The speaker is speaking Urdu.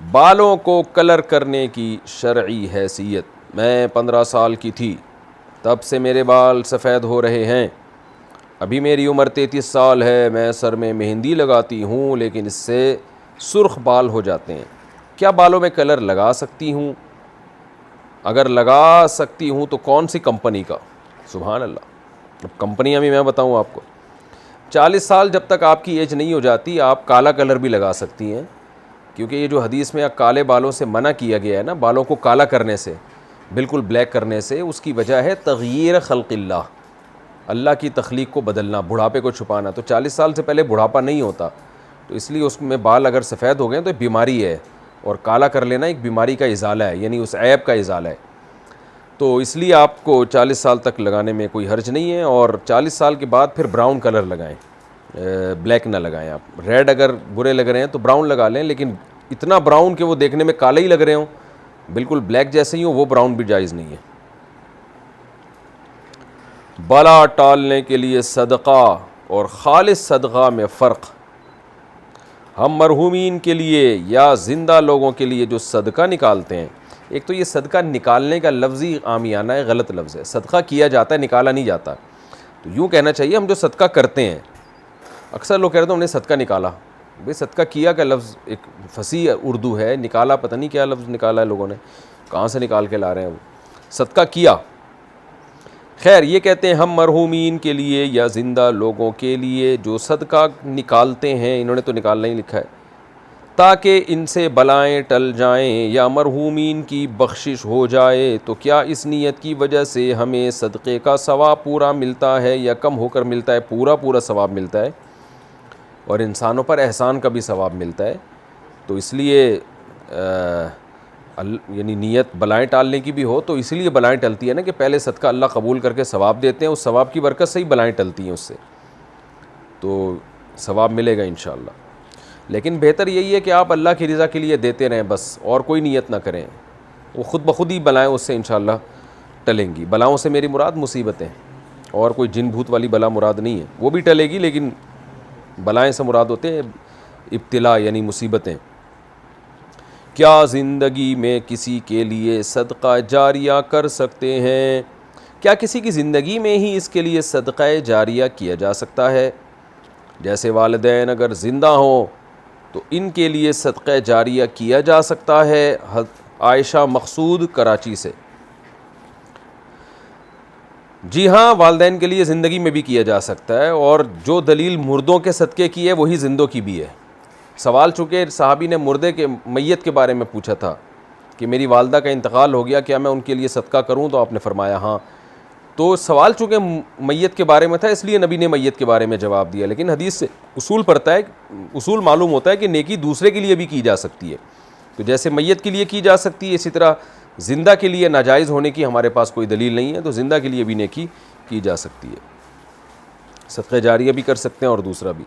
بالوں کو کلر کرنے کی شرعی حیثیت. میں 15 سال کی تھی تب سے میرے بال سفید ہو رہے ہیں. ابھی میری عمر 33 سال ہے. میں سر میں مہندی لگاتی ہوں لیکن اس سے سرخ بال ہو جاتے ہیں. کیا بالوں میں کلر لگا سکتی ہوں؟ اگر لگا سکتی ہوں تو کون سی کمپنی کا؟ سبحان اللہ. اب کمپنیاں بھی میں بتاؤں آپ کو. 40 سال جب تک آپ کی ایج نہیں ہو جاتی آپ کالا کلر بھی لگا سکتی ہیں، کیونکہ یہ جو حدیث میں کالے بالوں سے منع کیا گیا ہے نا، بالوں کو کالا کرنے سے، بالکل بلیک کرنے سے، اس کی وجہ ہے تغییر خلق اللہ، اللہ کی تخلیق کو بدلنا، بڑھاپے کو چھپانا. تو 40 سال سے پہلے بڑھاپا نہیں ہوتا، تو اس لیے اس میں بال اگر سفید ہو گئے تو بیماری ہے، اور کالا کر لینا ایک بیماری کا ازالہ ہے، یعنی اس عیب کا ازالہ ہے. تو اس لیے آپ کو 40 سال تک لگانے میں کوئی حرج نہیں ہے. اور 40 سال کے بعد پھر براؤن کلر لگائیں، بلیک نہ لگائیں. آپ ریڈ اگر برے لگ رہے ہیں تو براؤن لگا لیں، لیکن اتنا براؤن کہ وہ دیکھنے میں کالے ہی لگ رہے ہوں، بالکل بلیک جیسے ہی ہوں، وہ براؤن بھی جائز نہیں ہے. بلا ٹالنے کے لیے صدقہ اور خالص صدقہ میں فرق. ہم مرحومین کے لیے یا زندہ لوگوں کے لیے جو صدقہ نکالتے ہیں، ایک تو یہ صدقہ نکالنے کا لفظی عامیانہ ہے، غلط لفظ ہے. صدقہ کیا جاتا ہے، نکالا نہیں جاتا. تو یوں کہنا چاہیے ہم جو صدقہ کرتے ہیں. اکثر لوگ کہتے ہیں ہم نے صدقہ نکالا. بھئی صدقہ کیا کا لفظ ایک فصیح اردو ہے، نکالا پتہ نہیں کیا لفظ نکالا ہے لوگوں نے، کہاں سے نکال کے لا رہے ہیں وہ. صدقہ کیا. خیر یہ کہتے ہیں ہم مرحومین کے لیے یا زندہ لوگوں کے لیے جو صدقہ نکالتے ہیں، انہوں نے تو نکالنا ہی لکھا ہے، تاکہ ان سے بلائیں ٹل جائیں یا مرحومین کی بخشش ہو جائے. تو کیا اس نیت کی وجہ سے ہمیں صدقے کا ثواب پورا ملتا ہے یا کم ہو کر ملتا ہے؟ پورا ثواب ملتا ہے، اور انسانوں پر احسان کا بھی ثواب ملتا ہے. تو اس لیے یعنی نیت بلائیں ٹالنے کی بھی ہو تو اس لیے بلائیں ٹلتی ہے نا کہ پہلے صدقہ اللہ قبول کر کے ثواب دیتے ہیں، اس ثواب کی برکت سے ہی بلائیں ٹلتی ہیں، اس سے تو ثواب ملے گا انشاءاللہ. لیکن بہتر یہی ہے کہ آپ اللہ کی رضا کے لیے دیتے رہیں بس، اور کوئی نیت نہ کریں. وہ خود بخود ہی بلائیں اس سے انشاءاللہ ٹلیں گی. بلاؤں سے میری مراد مصیبتیں، اور کوئی جن بھوت والی بلا مراد نہیں ہے، وہ بھی ٹلے گی، لیکن بلائیں سے مراد ہوتے ہیں ابتلا یعنی مصیبتیں. کیا زندگی میں کسی کے لیے صدقہ جاریہ کر سکتے ہیں؟ کیا کسی کی زندگی میں ہی اس کے لیے صدقہ جاریہ کیا جا سکتا ہے؟ جیسے والدین اگر زندہ ہوں تو ان کے لیے صدقہ جاریہ کیا جا سکتا ہے. عائشہ مقصود کراچی سے. جی ہاں، والدین کے لیے زندگی میں بھی کیا جا سکتا ہے، اور جو دلیل مردوں کے صدقے کی ہے وہی زندوں کی بھی ہے. سوال چونکہ صحابی نے مردے کے میت کے بارے میں پوچھا تھا کہ میری والدہ کا انتقال ہو گیا، کیا میں ان کے لیے صدقہ کروں؟ تو آپ نے فرمایا ہاں. تو سوال چونکہ میت کے بارے میں تھا اس لیے نبی نے میت کے بارے میں جواب دیا. لیکن حدیث سے اصول معلوم ہوتا ہے کہ نیکی دوسرے کے لیے بھی کی جا سکتی ہے. تو جیسے میت کے لیے کی جا سکتی ہے، اسی طرح زندہ کے لیے ناجائز ہونے کی ہمارے پاس کوئی دلیل نہیں ہے، تو زندہ کے لیے بھی نیکی کی جا سکتی ہے. صدقہ جاریہ بھی کر سکتے ہیں اور دوسرا بھی.